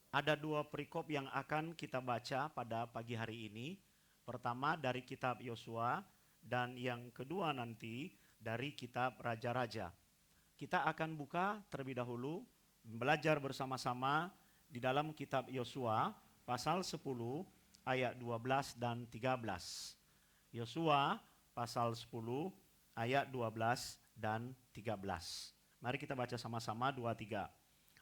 Ada dua perikop yang akan kita baca pada pagi hari ini. Pertama dari kitab Yosua dan yang kedua nanti dari kitab Raja-Raja. Kita akan buka terlebih dahulu, belajar bersama-sama di dalam kitab Yosua pasal 10 ayat 12 dan 13. Yosua pasal 10 ayat 12 dan 13. Mari kita baca sama-sama 2-3.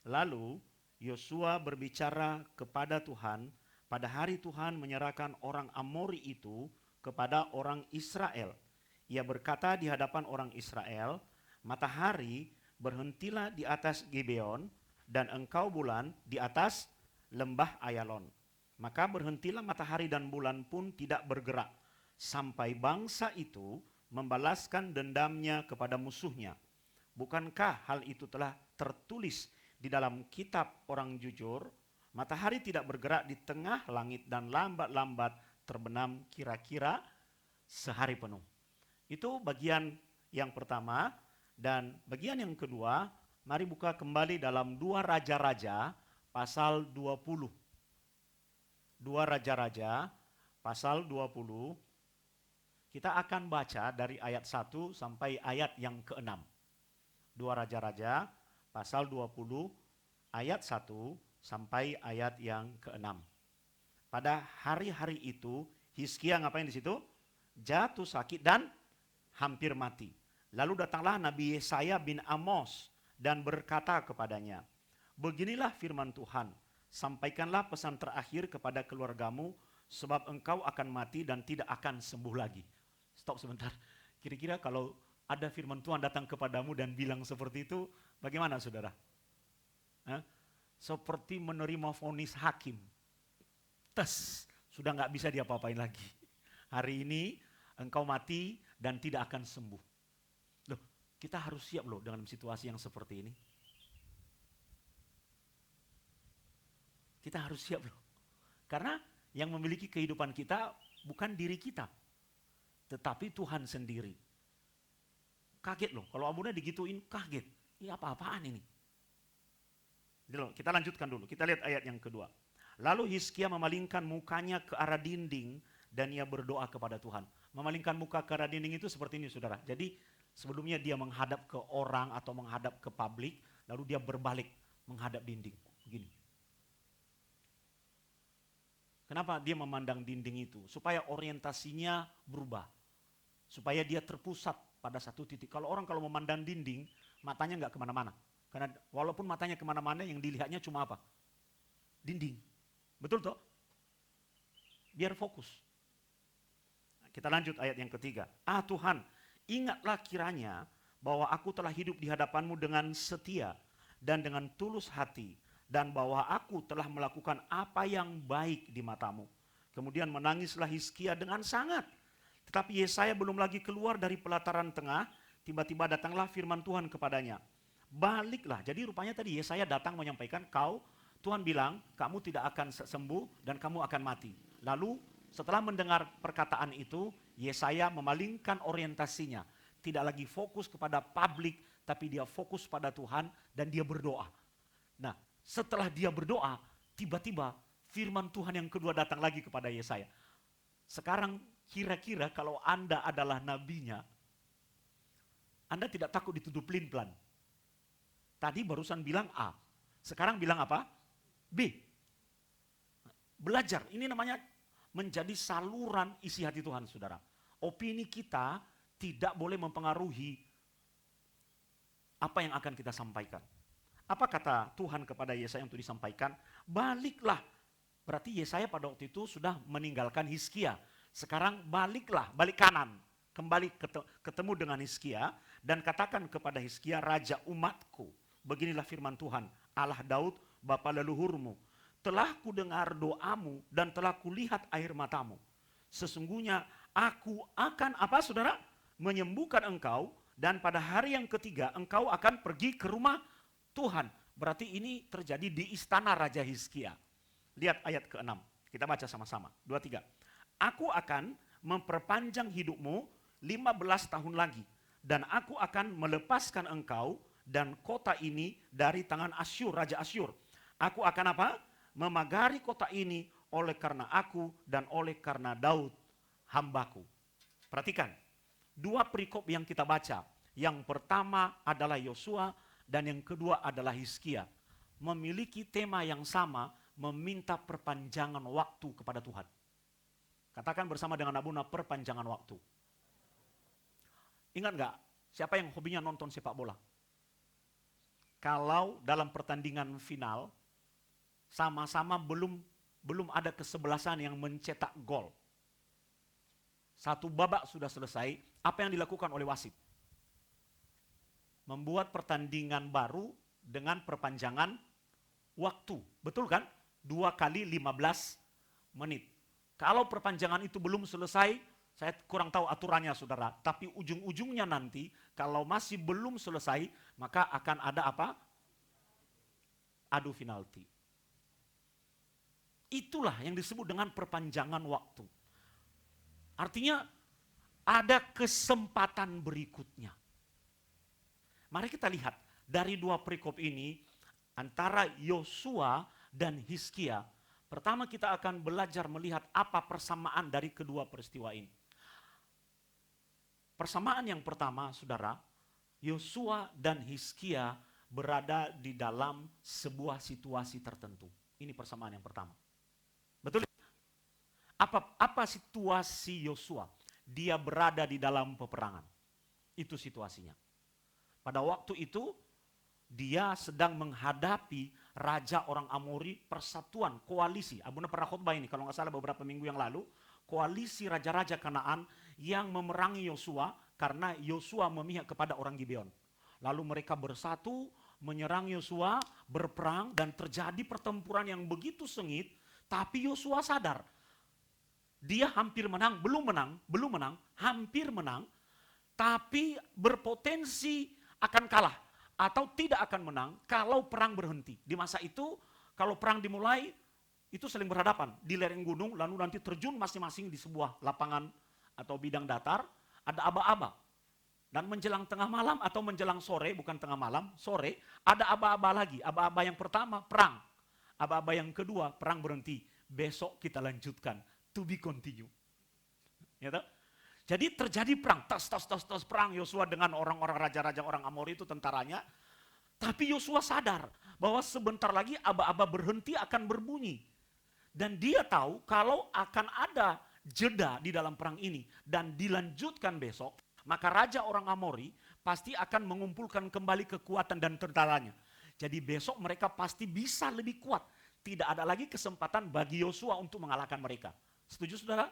Lalu Yosua berbicara kepada Tuhan pada hari Tuhan menyerahkan orang Amori itu kepada orang Israel. Ia berkata di hadapan orang Israel, matahari berhentilah di atas Gibeon dan engkau bulan di atas lembah Ayalon. Maka berhentilah matahari dan bulan pun tidak bergerak sampai bangsa itu membalaskan dendamnya kepada musuhnya. Bukankah hal itu telah tertulis di dalam kitab orang jujur? Matahari tidak bergerak di tengah langit dan lambat-lambat terbenam kira-kira sehari penuh. Itu bagian yang pertama. Dan bagian yang kedua, mari buka kembali dalam 2 Raja-Raja pasal 20. 2 Raja-Raja pasal 20. Kita akan baca dari ayat 1 sampai ayat yang ke-6. 2 Raja-Raja pasal 20 ayat 1 sampai ayat yang ke-6. Pada hari-hari itu Hizkia ngapain di situ? Jatuh sakit dan hampir mati. Lalu datanglah Nabi Yesaya bin Amos dan berkata kepadanya, beginilah firman Tuhan, sampaikanlah pesan terakhir kepada keluargamu, sebab engkau akan mati dan tidak akan sembuh lagi. Stop sebentar. Kira-kira kalau ada firman Tuhan datang kepadamu dan bilang seperti itu, bagaimana saudara? Seperti menerima vonis hakim. Sudah nggak bisa diapa-apain lagi. Hari ini engkau mati dan tidak akan sembuh. Loh, kita harus siap loh dengan situasi yang seperti ini. Kita harus siap loh. Karena yang memiliki kehidupan kita bukan diri kita, tetapi Tuhan sendiri. Kaget loh, kalau Abuna digituin kaget. Ini apa-apaan ini? Kita lanjutkan dulu, kita lihat ayat yang kedua. Lalu Hizkia memalingkan mukanya ke arah dinding dan ia berdoa kepada Tuhan. Memalingkan muka ke arah dinding itu seperti ini saudara. Jadi sebelumnya dia menghadap ke orang atau menghadap ke publik, lalu dia berbalik menghadap dinding. Begini. Kenapa dia memandang dinding itu? Supaya orientasinya berubah. Supaya dia terpusat pada satu titik. Kalau memandang dinding, matanya nggak kemana-mana. Karena walaupun matanya kemana-mana, yang dilihatnya cuma apa? Dinding. Betul toh? Biar fokus. Kita lanjut ayat yang ketiga. Tuhan, ingatlah kiranya bahwa aku telah hidup di hadapanmu dengan setia dan dengan tulus hati, dan bahwa aku telah melakukan apa yang baik di matamu. Kemudian menangislah Hizkia dengan sangat. Tetapi Yesaya belum lagi keluar dari pelataran tengah, tiba-tiba datanglah firman Tuhan kepadanya. Baliklah, jadi rupanya tadi Yesaya datang menyampaikan, Tuhan bilang, kamu tidak akan sembuh dan kamu akan mati. Lalu setelah mendengar perkataan itu, Yesaya memalingkan orientasinya. Tidak lagi fokus kepada publik, tapi dia fokus pada Tuhan dan dia berdoa. Nah, setelah dia berdoa, tiba-tiba firman Tuhan yang kedua datang lagi kepada Yesaya. Sekarang kira-kira kalau Anda adalah nabinya, Anda tidak takut dituduh pelin-pelan. Tadi barusan bilang A, sekarang bilang apa? B. Belajar, ini namanya menjadi saluran isi hati Tuhan, saudara. Opini kita tidak boleh mempengaruhi apa yang akan kita sampaikan. Apa kata Tuhan kepada Yesaya untuk disampaikan? Baliklah. Berarti Yesaya pada waktu itu sudah meninggalkan Hizkia. Sekarang baliklah, balik kanan. Kembali ketemu dengan Hizkia dan katakan kepada Hizkia, raja umatku. Beginilah firman Tuhan, Allah Daud, bapa leluhurmu. Telah kudengar doamu dan telah kulihat air matamu. Sesungguhnya aku akan apa saudara? Menyembuhkan engkau dan pada hari yang ketiga engkau akan pergi ke rumah Tuhan. Berarti ini terjadi di istana Raja Hizkia. Lihat ayat ke-6. Kita baca sama-sama. 2, 3. Aku akan memperpanjang hidupmu 15 tahun lagi. Dan aku akan melepaskan engkau dan kota ini dari tangan Asyur, Raja Asyur. Aku akan apa? memagari kota ini oleh karena aku dan oleh karena Daud hambaku. Perhatikan, dua perikop yang kita baca. Yang pertama adalah Yosua dan yang kedua adalah Hizkia. Memiliki tema yang sama, meminta perpanjangan waktu kepada Tuhan. Katakan bersama dengan Abuna, perpanjangan waktu. Ingat nggak, siapa yang hobinya nonton sepak bola? Kalau dalam pertandingan final, sama-sama belum ada kesebelasan yang mencetak gol. Satu babak sudah selesai, apa yang dilakukan oleh wasit? Membuat pertandingan baru dengan perpanjangan waktu. Betul kan? 2 kali 15 menit. Kalau perpanjangan itu belum selesai, saya kurang tahu aturannya saudara, tapi ujung-ujungnya nanti kalau masih belum selesai, maka akan ada apa? Adu penalti. Itulah yang disebut dengan perpanjangan waktu. Artinya ada kesempatan berikutnya. Mari kita lihat dari dua perikop ini antara Yosua dan Hizkia. Pertama kita akan belajar melihat apa persamaan dari kedua peristiwa ini. Persamaan yang pertama, saudara, Yosua dan Hizkia berada di dalam sebuah situasi tertentu. Ini persamaan yang pertama. Betul? Apa situasi Yosua? Dia berada di dalam peperangan. Itu situasinya. Pada waktu itu, dia sedang menghadapi raja orang Amori, persatuan, koalisi. Abuna pernah khotbah ini, kalau nggak salah beberapa minggu yang lalu. Koalisi raja-raja Kanaan yang memerangi Yosua karena Yosua memihak kepada orang Gibeon. Lalu mereka bersatu, menyerang Yosua, berperang, dan terjadi pertempuran yang begitu sengit, tapi Yosua sadar. Dia hampir menang, belum menang, hampir menang, tapi berpotensi akan kalah atau tidak akan menang kalau perang berhenti. Di masa itu kalau perang dimulai itu saling berhadapan di lereng gunung, lalu nanti terjun masing-masing di sebuah lapangan atau bidang datar, ada aba-aba. Dan menjelang tengah malam atau menjelang sore, bukan tengah malam, sore, ada aba-aba lagi. Aba-aba yang pertama perang, aba-aba yang kedua perang berhenti. Besok kita lanjutkan, to be continue. Ya toh? Jadi terjadi perang, tas perang Yosua dengan orang-orang raja-raja orang Amori itu tentaranya. Tapi Yosua sadar bahwa sebentar lagi aba-aba berhenti akan berbunyi. Dan dia tahu kalau akan ada jeda di dalam perang ini dan dilanjutkan besok, maka raja orang Amori pasti akan mengumpulkan kembali kekuatan dan tentaranya. Jadi besok mereka pasti bisa lebih kuat. Tidak ada lagi kesempatan bagi Yosua untuk mengalahkan mereka. Setuju saudara?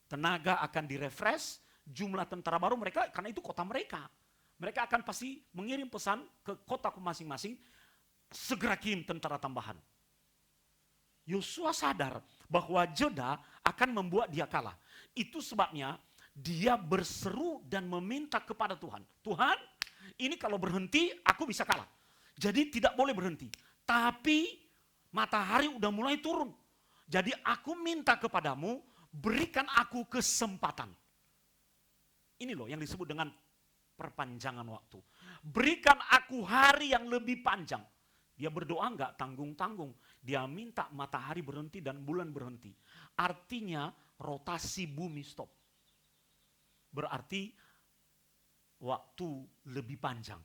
Tenaga akan direfresh, jumlah tentara baru mereka, karena itu kota mereka. Mereka akan pasti mengirim pesan ke kota masing-masing, segera kirim tentara tambahan. Yosua sadar bahwa jeda akan membuat dia kalah. Itu sebabnya dia berseru dan meminta kepada Tuhan. Tuhan, ini kalau berhenti aku bisa kalah. Jadi tidak boleh berhenti. Tapi matahari udah mulai turun. Jadi aku minta kepadamu, berikan aku kesempatan. Ini loh yang disebut dengan perpanjangan waktu. Berikan aku hari yang lebih panjang. Dia berdoa enggak tanggung-tanggung. Dia minta matahari berhenti dan bulan berhenti. Artinya rotasi bumi stop. Berarti waktu lebih panjang.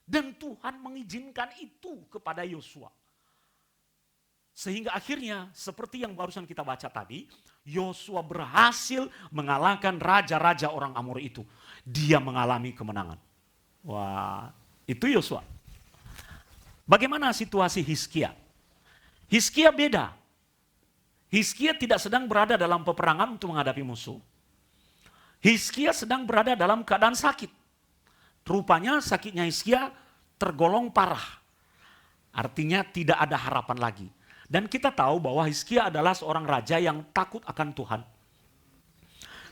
Dan Tuhan mengizinkan itu kepada Yosua. Sehingga akhirnya seperti yang barusan kita baca tadi, Yosua berhasil mengalahkan raja-raja orang Amori itu. Dia mengalami kemenangan. Wah, itu Yosua. Bagaimana situasi Hizkia? Hizkia beda. Hizkia tidak sedang berada dalam peperangan untuk menghadapi musuh. Hizkia sedang berada dalam keadaan sakit. Rupanya sakitnya Hizkia tergolong parah. Artinya tidak ada harapan lagi. Dan kita tahu bahwa Hizkia adalah seorang raja yang takut akan Tuhan.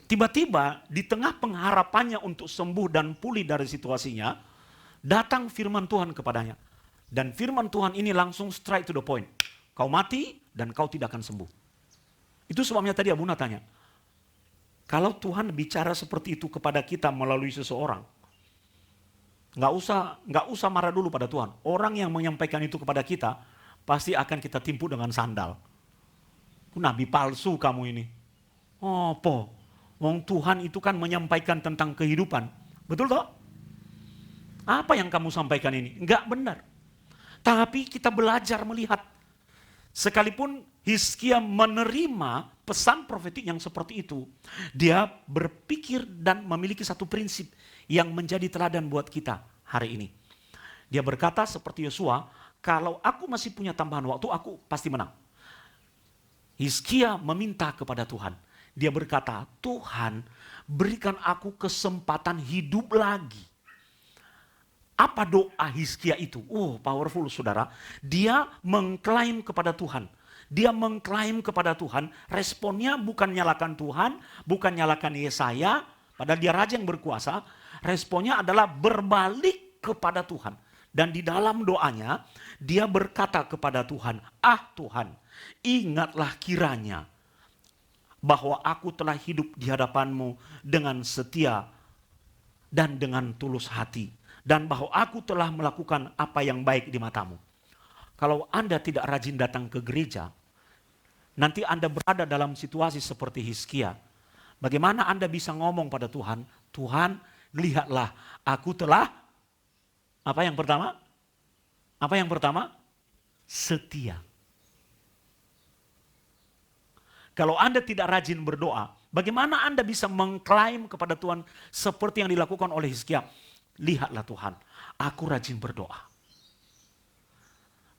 Tiba-tiba di tengah pengharapannya untuk sembuh dan pulih dari situasinya, datang firman Tuhan kepadanya. Dan firman Tuhan ini langsung straight to the point. Kau mati dan kau tidak akan sembuh. Itu sebabnya tadi Abuna tanya, kalau Tuhan bicara seperti itu kepada kita melalui seseorang, nggak usah marah dulu pada Tuhan. Orang yang menyampaikan itu kepada kita, pasti akan kita timpuk dengan sandal. Nabi palsu kamu ini. Apa? Wong Tuhan itu kan menyampaikan tentang kehidupan. Betul toh? Apa yang kamu sampaikan ini? Enggak benar. Tapi kita belajar melihat. Sekalipun Hizkia menerima pesan profetik yang seperti itu, dia berpikir dan memiliki satu prinsip yang menjadi teladan buat kita hari ini. Dia berkata seperti Yosua, kalau aku masih punya tambahan waktu, aku pasti menang. Hizkia meminta kepada Tuhan. Dia berkata, Tuhan berikan aku kesempatan hidup lagi. Apa doa Hizkia itu? Oh, powerful saudara. Dia mengklaim kepada Tuhan. Dia mengklaim kepada Tuhan. Responnya bukan nyalakan Tuhan, bukan nyalakan Yesaya, padahal dia raja yang berkuasa. Responnya adalah berbalik kepada Tuhan. Dan di dalam doanya, dia berkata kepada Tuhan, Tuhan, ingatlah kiranya bahwa aku telah hidup di hadapan-Mu dengan setia dan dengan tulus hati. Dan bahwa aku telah melakukan apa yang baik di mata-Mu. Kalau Anda tidak rajin datang ke gereja, nanti Anda berada dalam situasi seperti Hizkia. Bagaimana Anda bisa ngomong pada Tuhan, Tuhan, lihatlah aku telah, apa yang pertama? Apa yang pertama? Setia. Kalau Anda tidak rajin berdoa, bagaimana Anda bisa mengklaim kepada Tuhan seperti yang dilakukan oleh Hizkia? Lihatlah Tuhan, aku rajin berdoa.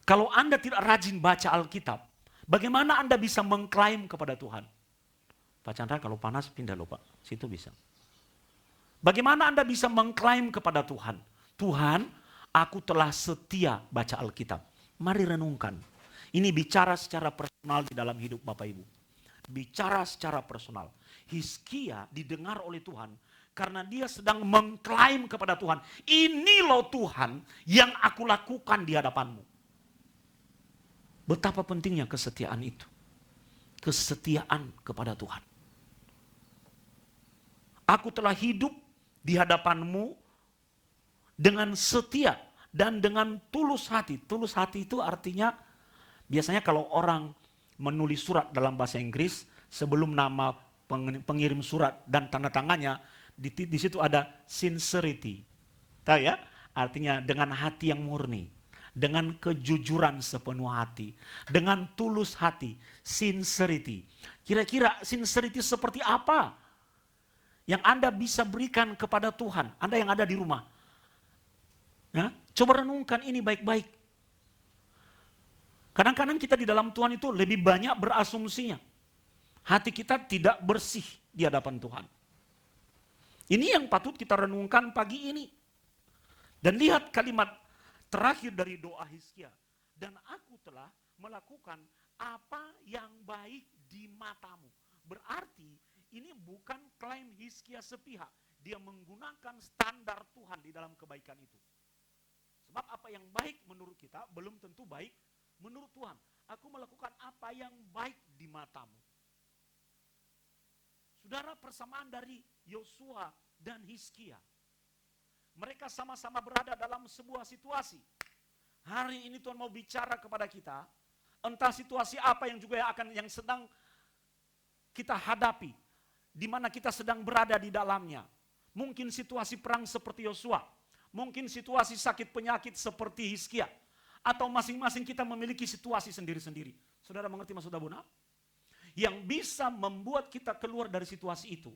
Kalau Anda tidak rajin baca Alkitab, bagaimana Anda bisa mengklaim kepada Tuhan? Pak Chandra, kalau panas pindah loh Pak, situ bisa. Bagaimana Anda bisa mengklaim kepada Tuhan? Tuhan, aku telah setia baca Alkitab. Mari renungkan. Ini bicara secara personal di dalam hidup Bapak Ibu. Bicara secara personal. Hizkia didengar oleh Tuhan karena dia sedang mengklaim kepada Tuhan. Ini loh Tuhan yang aku lakukan di hadapan-Mu. Betapa pentingnya kesetiaan itu. Kesetiaan kepada Tuhan. Aku telah hidup di hadapan-Mu dengan setia dan dengan tulus hati. Tulus hati itu artinya, biasanya kalau orang menulis surat dalam bahasa Inggris, sebelum nama pengirim surat dan tanda tangannya, di situ ada sincerity. Tahu ya? Artinya dengan hati yang murni, dengan kejujuran sepenuh hati, dengan tulus hati, sincerity. Kira-kira sincerity seperti apa yang Anda bisa berikan kepada Tuhan? Anda yang ada di rumah. Ya, coba renungkan ini baik-baik. Kadang-kadang kita di dalam Tuhan itu lebih banyak berasumsinya. Hati kita tidak bersih di hadapan Tuhan. Ini yang patut kita renungkan pagi ini. Dan lihat kalimat terakhir dari doa Hizkia. Dan aku telah melakukan apa yang baik di mata-Mu. Berarti ini bukan klaim Hizkia sepihak. Dia menggunakan standar Tuhan di dalam kebaikan itu. Sebab apa yang baik menurut kita belum tentu baik menurut Tuhan. Aku melakukan apa yang baik di mata-Mu. Saudara, persamaan dari Yosua dan Hizkia. Mereka sama-sama berada dalam sebuah situasi. Hari ini Tuhan mau bicara kepada kita, entah situasi apa yang juga yang sedang kita hadapi, di mana kita sedang berada di dalamnya. Mungkin situasi perang seperti Yosua, mungkin situasi sakit penyakit seperti Hizkia, atau masing-masing kita memiliki situasi sendiri-sendiri. Saudara mengerti maksud Abuna? Yang bisa membuat kita keluar dari situasi itu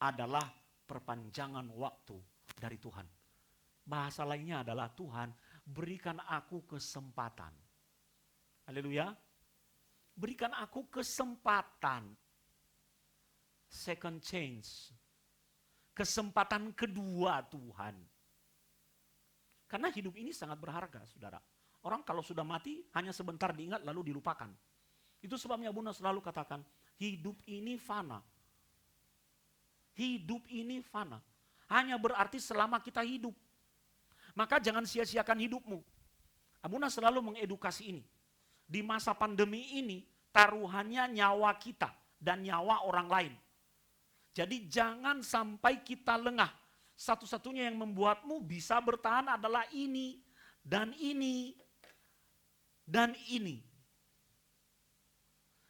adalah perpanjangan waktu dari Tuhan. Bahasa lainnya adalah Tuhan berikan aku kesempatan. Haleluya. Berikan aku kesempatan. Second chance. Kesempatan kedua Tuhan. Karena hidup ini sangat berharga, saudara. Orang kalau sudah mati hanya sebentar diingat lalu dilupakan. Itu sebabnya Bunda selalu katakan, hidup ini fana. Hidup ini fana. Hanya berarti selama kita hidup. Maka jangan sia-siakan hidupmu. Abuna selalu mengedukasi ini. Di masa pandemi ini, taruhannya nyawa kita dan nyawa orang lain. Jadi jangan sampai kita lengah. Satu-satunya yang membuatmu bisa bertahan adalah ini dan ini. dan ini.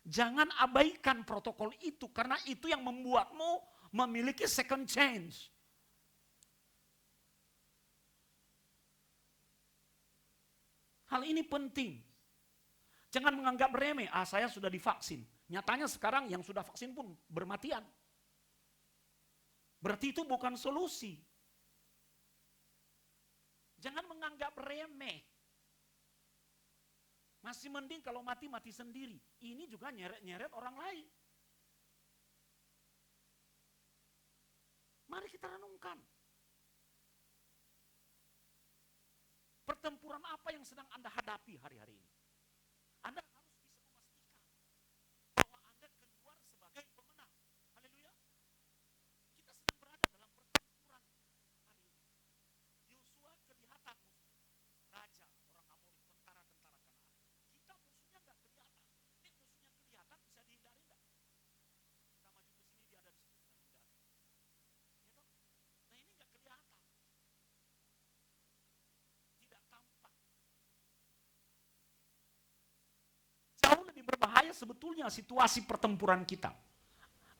Jangan abaikan protokol itu karena itu yang membuatmu memiliki second chance. Hal ini penting. Jangan menganggap remeh, saya sudah divaksin. Nyatanya sekarang yang sudah vaksin pun bermatian. Berarti itu bukan solusi. Jangan menganggap remeh. Masih mending kalau mati sendiri. Ini juga nyeret-nyeret orang lain. Mari kita renungkan. Pertempuran apa yang sedang Anda hadapi hari-hari ini? Anda harus bisa memastikan bahwa Anda keluar sebagai pemenang. Haleluya. Kita sedang berada dalam pertempuran hari ini. Yosua kelihatan musuh. Raja, orang Amori, tentara-tentara Kanaan. Kita musuhnya nggak kelihatan. Ini musuhnya kelihatan, bisa dihindari nggak? Kita maju ke sini, dia ada di situ, kita hindari. Ya toh? Nah ini nggak kelihatan. Tidak tampak. Jauh lebih berbahaya sebetulnya situasi pertempuran kita.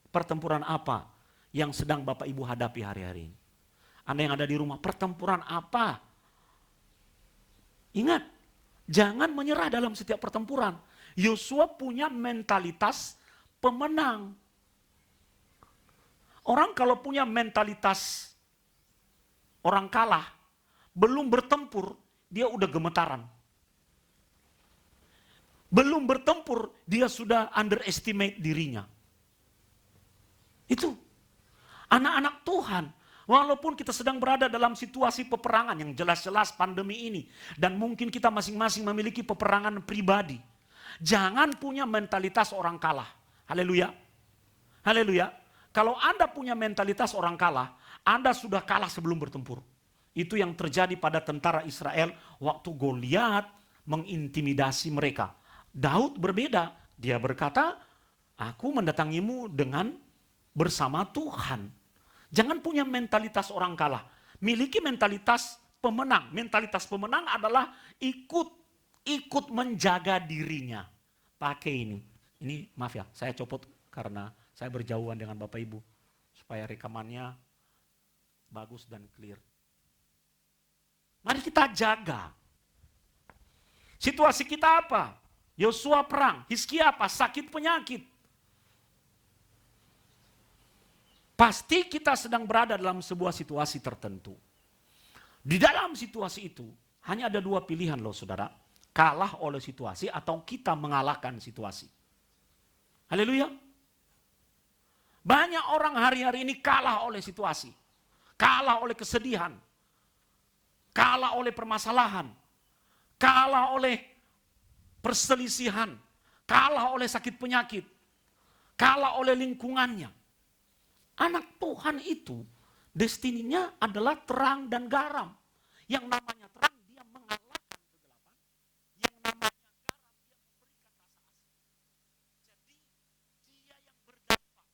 Pertempuran apa yang sedang Bapak Ibu hadapi hari-hari ini? Anda yang ada di rumah, pertempuran apa? Ingat, jangan menyerah dalam setiap pertempuran. Yosua punya mentalitas pemenang. Orang kalau punya mentalitas orang kalah, belum bertempur, dia udah gemetaran. Belum bertempur, dia sudah underestimate dirinya. Itu. Anak-anak Tuhan, walaupun kita sedang berada dalam situasi peperangan yang jelas-jelas pandemi ini, dan mungkin kita masing-masing memiliki peperangan pribadi, jangan punya mentalitas orang kalah. Haleluya. Haleluya. Kalau Anda punya mentalitas orang kalah, Anda sudah kalah sebelum bertempur. Itu yang terjadi pada tentara Israel waktu Goliat mengintimidasi mereka. Daud berbeda, dia berkata, aku mendatangimu dengan bersama Tuhan. Jangan punya mentalitas orang kalah, miliki mentalitas pemenang. Mentalitas pemenang adalah ikut menjaga dirinya. Pakai ini maaf ya, saya copot karena saya berjauhan dengan Bapak Ibu, supaya rekamannya bagus dan clear. Mari kita jaga. Situasi kita apa? Yosua perang, Hizkia apa? Sakit penyakit. Pasti kita sedang berada dalam sebuah situasi tertentu. Di dalam situasi itu, hanya ada dua pilihan loh saudara. Kalah oleh situasi atau kita mengalahkan situasi. Haleluya. Banyak orang hari-hari ini kalah oleh situasi. Kalah oleh kesedihan. Kalah oleh permasalahan. Kalah oleh perselisihan, kalah oleh sakit penyakit, kalah oleh lingkungannya. Anak Tuhan itu destininya adalah terang dan garam. Yang namanya terang dia mengalahkan kegelapan, yang namanya garam dia memberikan rasa asin. Jadi dia yang berdampak,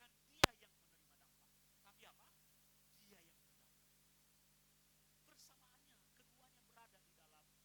bukan dia yang menerima dampak. Tapi apa? Dia yang berdampak. Bersamaannya keduanya berada di dalam sebuah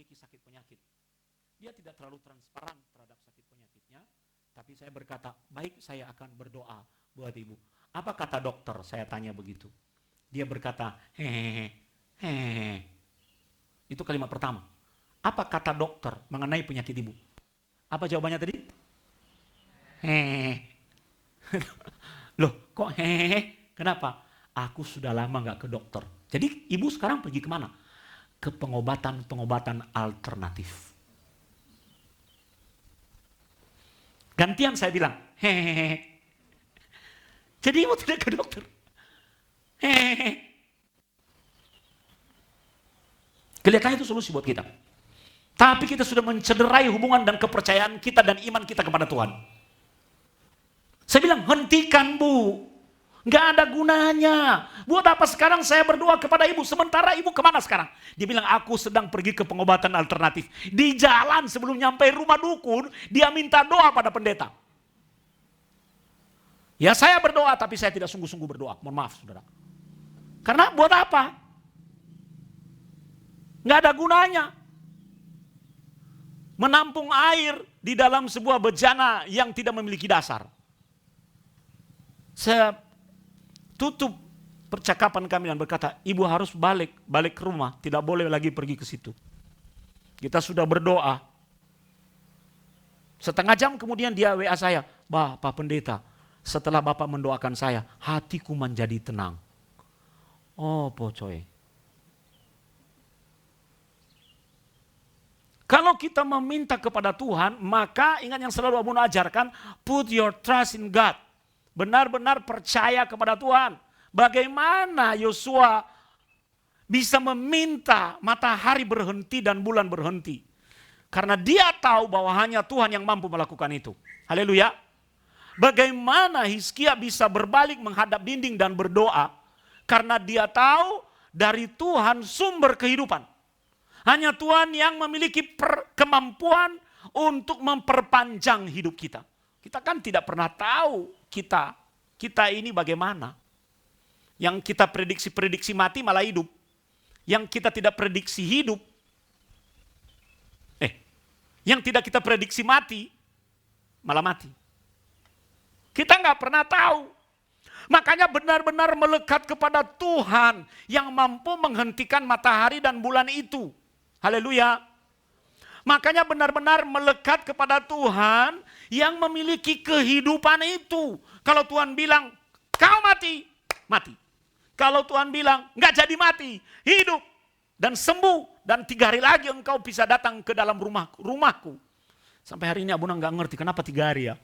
memiliki sakit penyakit. Dia tidak terlalu transparan terhadap sakit penyakitnya, tapi saya berkata, baik, saya akan berdoa buat ibu. Apa kata dokter? Saya tanya begitu. Dia berkata, hehehe. Itu kalimat pertama. Apa kata dokter mengenai penyakit ibu? Apa jawabannya tadi? Hehehe. Loh, kok hehehe? Kenapa? Aku sudah lama gak ke dokter. Jadi ibu sekarang pergi kemana? Ke pengobatan alternatif. Gantian saya bilang, hehehe. Jadi ibu tidak ke dokter. Hehehe. Kelihatannya itu solusi buat kita. Tapi kita sudah mencederai hubungan dan kepercayaan kita dan iman kita kepada Tuhan. Saya bilang, hentikan bu. Nggak ada gunanya. Buat apa sekarang saya berdoa kepada ibu? Sementara ibu kemana sekarang? Dia bilang, aku sedang pergi ke pengobatan alternatif. Di jalan sebelum nyampe rumah dukun, dia minta doa pada pendeta. Ya saya berdoa, tapi saya tidak sungguh-sungguh berdoa. Mohon maaf saudara. Karena buat apa? Nggak ada gunanya. Menampung air di dalam sebuah bejana yang tidak memiliki dasar. Saya tutup percakapan kami dan berkata, ibu harus balik ke rumah, tidak boleh lagi pergi ke situ. Kita sudah berdoa. Setengah jam kemudian dia WA saya, Pak Pendeta, setelah Bapak mendoakan saya, hatiku menjadi tenang. Oh pocoy. Kalau kita meminta kepada Tuhan, maka ingat yang selalu Abuna ajarkan, put your trust in God. Benar-benar percaya kepada Tuhan. Bagaimana Yosua bisa meminta matahari berhenti dan bulan berhenti? Karena dia tahu bahwa hanya Tuhan yang mampu melakukan itu. Haleluya. Bagaimana Hizkia bisa berbalik menghadap dinding dan berdoa? Karena dia tahu dari Tuhan sumber kehidupan. Hanya Tuhan yang memiliki kemampuan untuk memperpanjang hidup kita. Kita kan tidak pernah tahu kita ini bagaimana. Yang kita prediksi mati malah hidup. Yang kita tidak prediksi hidup. Yang tidak kita prediksi mati malah mati. Kita nggak pernah tahu. Makanya benar-benar melekat kepada Tuhan yang mampu menghentikan matahari dan bulan itu. Haleluya. Makanya benar-benar melekat kepada Tuhan yang memiliki kehidupan itu. Kalau Tuhan bilang, kau mati, mati. Kalau Tuhan bilang, nggak jadi mati, hidup dan sembuh. Dan 3 hari lagi engkau bisa datang ke dalam rumahku. Sampai hari ini Abuna nggak ngerti kenapa 3 hari ya.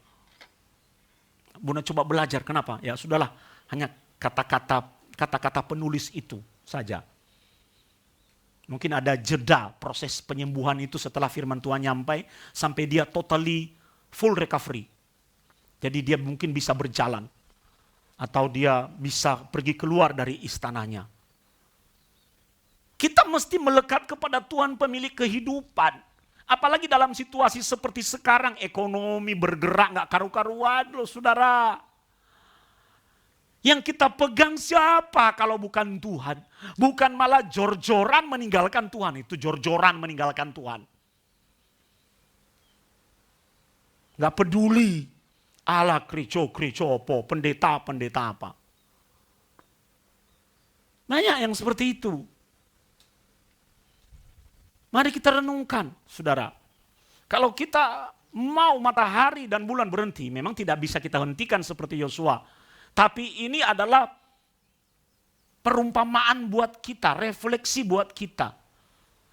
Abuna coba belajar kenapa. Ya sudahlah, hanya kata-kata penulis itu saja. Mungkin ada jeda proses penyembuhan itu setelah firman Tuhan nyampai sampai dia totally full recovery. Jadi dia mungkin bisa berjalan atau dia bisa pergi keluar dari istananya. Kita mesti melekat kepada Tuhan pemilik kehidupan. Apalagi dalam situasi seperti sekarang ekonomi bergerak gak karu-karuan loh saudara. Yang kita pegang siapa kalau bukan Tuhan? Bukan malah jor-joran meninggalkan Tuhan. Itu jor-joran meninggalkan Tuhan. Gak peduli. Ala krico apa, pendeta apa. Banyak yang seperti itu. Mari kita renungkan, saudara. Kalau kita mau matahari dan bulan berhenti, memang tidak bisa kita hentikan seperti Yosua. Tapi ini adalah perumpamaan buat kita, refleksi buat kita.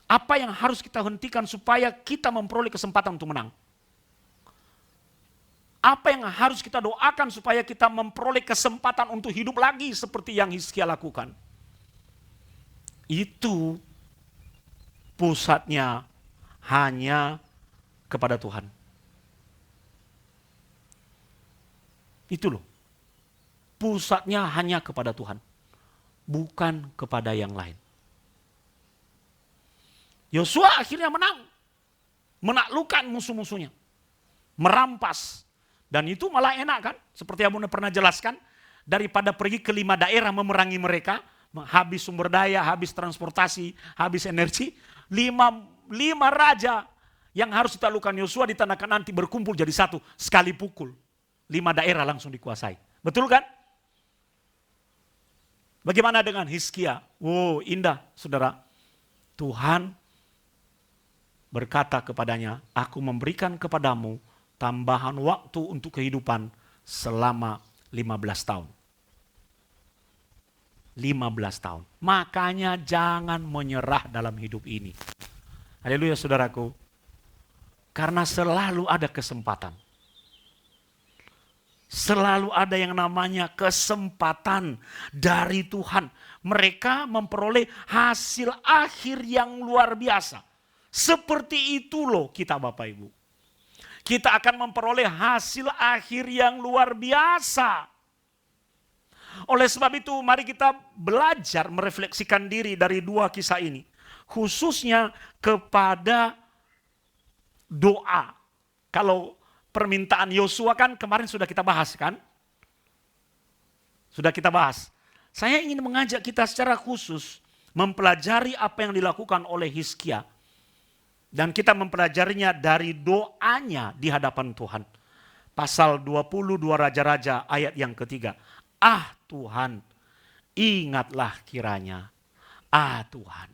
Apa yang harus kita hentikan supaya kita memperoleh kesempatan untuk menang? Apa yang harus kita doakan supaya kita memperoleh kesempatan untuk hidup lagi seperti yang Hizkia lakukan? Itu pusatnya hanya kepada Tuhan. Itu loh. Pusatnya hanya kepada Tuhan. Bukan kepada yang lain. Yosua akhirnya menang. Menaklukkan musuh-musuhnya. Merampas. Dan itu malah enak kan? Seperti yang Abuna pernah jelaskan. Daripada pergi ke 5 daerah memerangi mereka. Habis sumber daya, habis transportasi, habis energi. 5 5 raja yang harus ditaklukkan Yosua ditandakan nanti berkumpul jadi satu. Sekali pukul. 5 daerah langsung dikuasai. Betul kan? Bagaimana dengan Hizkia? Wow, indah saudara. Tuhan berkata kepadanya, aku memberikan kepadamu tambahan waktu untuk kehidupan selama 15 tahun. 15 tahun. Makanya jangan menyerah dalam hidup ini. Haleluya saudaraku. Karena selalu ada kesempatan. Selalu ada yang namanya kesempatan dari Tuhan. Mereka memperoleh hasil akhir yang luar biasa. Seperti itu loh kita Bapak Ibu. Kita akan memperoleh hasil akhir yang luar biasa. Oleh sebab itu mari kita belajar merefleksikan diri dari 2 kisah ini. Khususnya kepada doa. Kalau permintaan Yosua kan kemarin sudah kita bahas kan? Sudah kita bahas. Saya ingin mengajak kita secara khusus mempelajari apa yang dilakukan oleh Hizkia. Dan kita mempelajarinya dari doanya di hadapan Tuhan. Pasal 22 Raja-Raja ayat yang ketiga. Ah Tuhan, ingatlah kiranya. Ah Tuhan.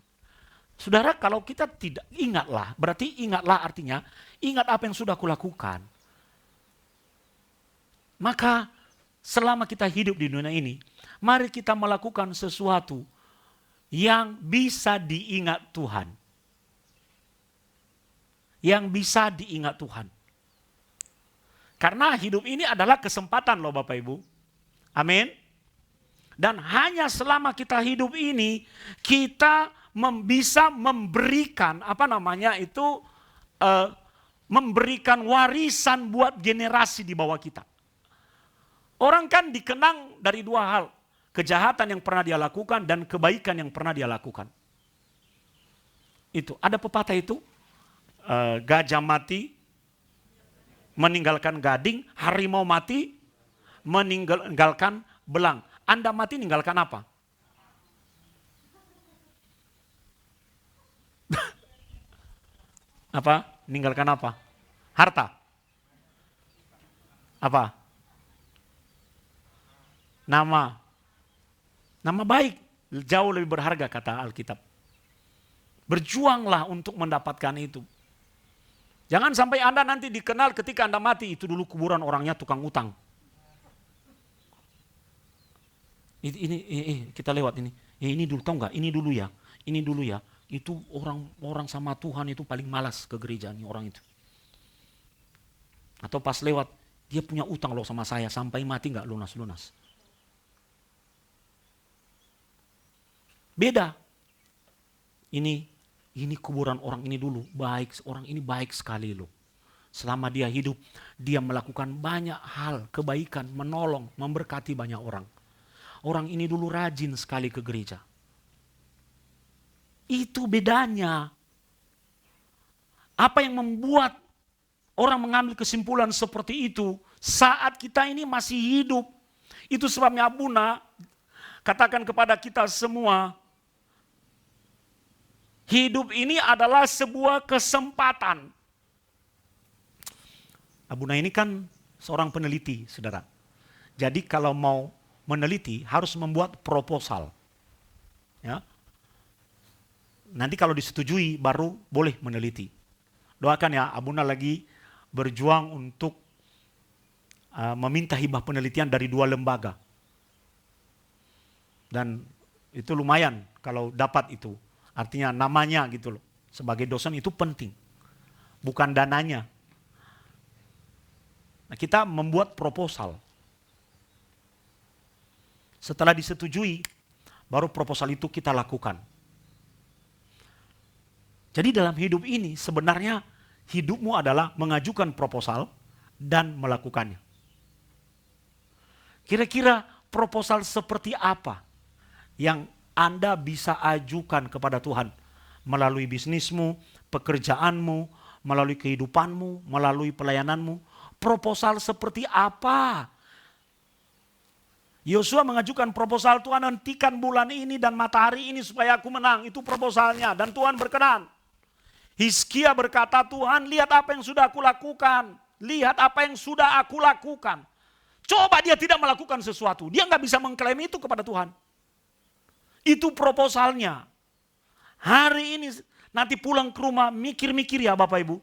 Saudara, kalau kita tidak ingatlah, berarti ingatlah artinya ingat apa yang sudah kulakukan. Maka selama kita hidup di dunia ini, mari kita melakukan sesuatu yang bisa diingat Tuhan. Yang bisa diingat Tuhan. Karena hidup ini adalah kesempatan loh Bapak Ibu. Amin. Dan hanya selama kita hidup ini, kita bisa memberikan, memberikan warisan buat generasi di bawah kita. Orang kan dikenang dari 2 hal. Kejahatan yang pernah dia lakukan dan kebaikan yang pernah dia lakukan. Itu, ada pepatah itu. Gajah mati meninggalkan gading, harimau mati meninggalkan belang. Anda mati meninggalkan apa? Apa? Meninggalkan apa? Harta. Apa? Nama. Nama baik. Jauh lebih berharga kata Alkitab. Berjuanglah untuk mendapatkan itu. Jangan sampai Anda nanti dikenal ketika Anda mati. Itu dulu kuburan orangnya tukang utang. Ini kita lewat ini. Ini dulu, tahu nggak? Ini dulu ya. Ini dulu ya. Itu orang sama Tuhan itu paling malas ke gereja nih orang itu. Atau pas lewat, dia punya utang loh sama saya. Sampai mati nggak lunas-lunas. Beda. Ini kuburan orang ini dulu, baik, orang ini baik sekali loh. Selama dia hidup, dia melakukan banyak hal, kebaikan, menolong, memberkati banyak orang. Orang ini dulu rajin sekali ke gereja. Itu bedanya. Apa yang membuat orang mengambil kesimpulan seperti itu saat kita ini masih hidup. Itu sebabnya Abuna katakan kepada kita semua, hidup ini adalah sebuah kesempatan. Abuna ini kan seorang peneliti, saudara. Jadi kalau mau meneliti harus membuat proposal. Ya. Nanti kalau disetujui baru boleh meneliti. Doakan ya, Abuna lagi berjuang untuk meminta hibah penelitian dari 2 lembaga. Dan itu lumayan kalau dapat itu. Artinya namanya gitu loh. Sebagai dosen itu penting. Bukan dananya. Nah, kita membuat proposal. Setelah disetujui, baru proposal itu kita lakukan. Jadi dalam hidup ini sebenarnya hidupmu adalah mengajukan proposal dan melakukannya. Kira-kira proposal seperti apa yang Anda bisa ajukan kepada Tuhan melalui bisnismu, pekerjaanmu, melalui kehidupanmu, melalui pelayananmu? Proposal seperti apa? Yosua mengajukan proposal, Tuhan hentikan bulan ini dan matahari ini supaya aku menang. Itu proposalnya dan Tuhan berkenan. Hizkia berkata, Tuhan lihat apa yang sudah aku lakukan. Lihat apa yang sudah aku lakukan. Coba dia tidak melakukan sesuatu. Dia nggak bisa mengklaim itu kepada Tuhan. Itu proposalnya. Hari ini nanti pulang ke rumah mikir-mikir ya Bapak Ibu.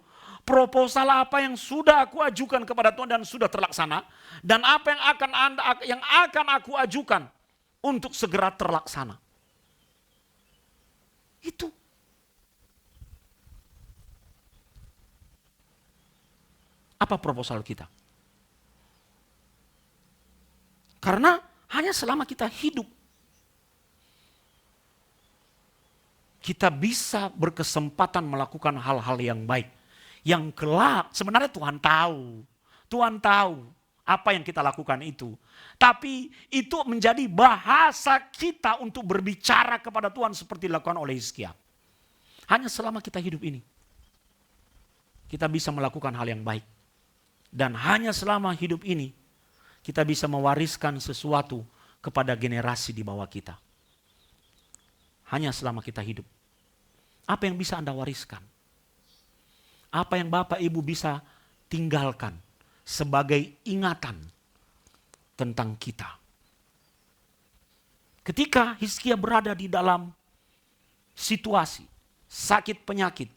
Proposal apa yang sudah aku ajukan kepada Tuhan dan sudah terlaksana. Dan apa yang akan aku ajukan untuk segera terlaksana. Itu. Apa proposal kita? Karena hanya selama kita hidup, kita bisa berkesempatan melakukan hal-hal yang baik. Yang kelak sebenarnya Tuhan tahu. Tuhan tahu apa yang kita lakukan itu. Tapi itu menjadi bahasa kita untuk berbicara kepada Tuhan seperti dilakukan oleh Hizkia. Hanya selama kita hidup ini, kita bisa melakukan hal yang baik. Dan hanya selama hidup ini, kita bisa mewariskan sesuatu kepada generasi di bawah kita. Hanya selama kita hidup. Apa yang bisa Anda wariskan? Apa yang Bapak Ibu bisa tinggalkan sebagai ingatan tentang kita? Ketika Hizkia berada di dalam situasi sakit penyakit,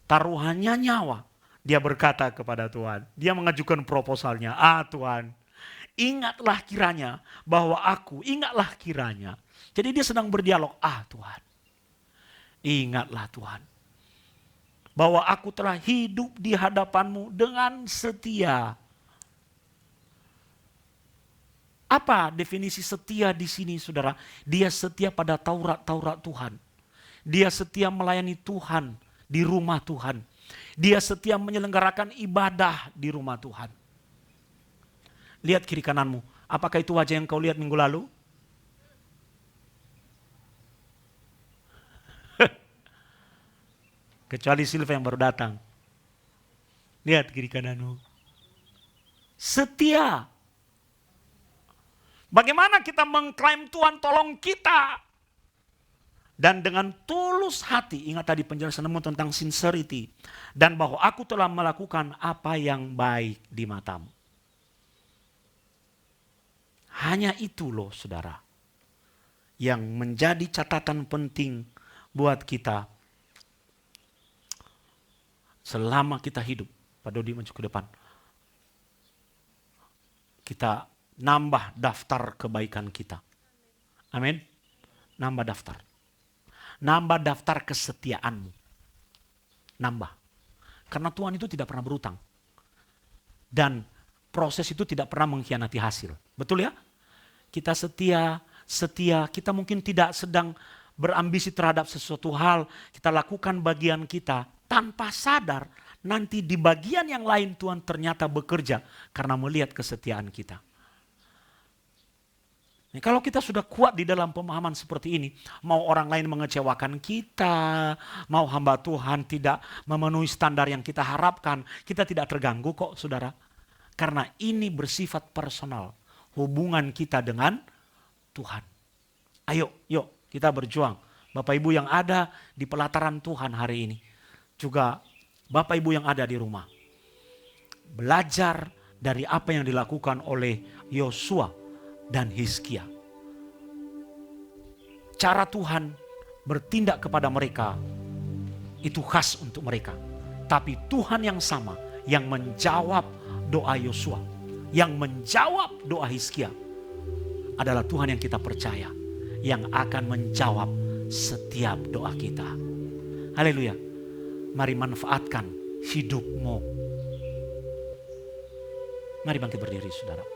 taruhannya nyawa, dia berkata kepada Tuhan, dia mengajukan proposalnya, Tuhan, ingatlah kiranya bahwa ingatlah kiranya. Jadi dia sedang berdialog, Tuhan, ingatlah Tuhan, bahwa aku telah hidup di hadapan-Mu dengan setia. Apa definisi setia di sini saudara? Dia setia pada Taurat Tuhan. Dia setia melayani Tuhan di rumah Tuhan. Dia setia menyelenggarakan ibadah di rumah Tuhan. Lihat kiri kananmu. Apakah itu wajah yang kau lihat minggu lalu? Kecuali Silva yang baru datang. Lihat kiri kananmu. Setia. Bagaimana kita mengklaim Tuhan tolong kita? Dan dengan tulus hati, ingat tadi penjelasanmu tentang sincerity. Dan bahwa aku telah melakukan apa yang baik di matamu. Hanya itu loh saudara. Yang menjadi catatan penting buat kita. Selama kita hidup. Pak Dodi maju ke depan. Kita nambah daftar kebaikan kita. Amin. Nambah daftar. Nambah daftar kesetiaanmu. Nambah. Karena Tuhan itu tidak pernah berutang. Dan proses itu tidak pernah mengkhianati hasil. Betul ya? Kita setia, kita mungkin tidak sedang berambisi terhadap sesuatu hal. Kita lakukan bagian kita tanpa sadar. Nanti di bagian yang lain Tuhan ternyata bekerja karena melihat kesetiaan kita. Kalau kita sudah kuat di dalam pemahaman seperti ini, mau orang lain mengecewakan kita, mau hamba Tuhan tidak memenuhi standar yang kita harapkan, kita tidak terganggu kok saudara. Karena ini bersifat personal, hubungan kita dengan Tuhan. Ayo, yuk kita berjuang. Bapak Ibu yang ada di pelataran Tuhan hari ini, juga Bapak Ibu yang ada di rumah. Belajar dari apa yang dilakukan oleh Yosua dan Hizkia. Cara Tuhan bertindak kepada mereka itu khas untuk mereka. Tapi Tuhan yang sama yang menjawab doa Yosua, yang menjawab doa Hizkia adalah Tuhan yang kita percaya, yang akan menjawab setiap doa kita. Haleluya. Mari manfaatkan hidupmu. Mari bangkit berdiri saudara.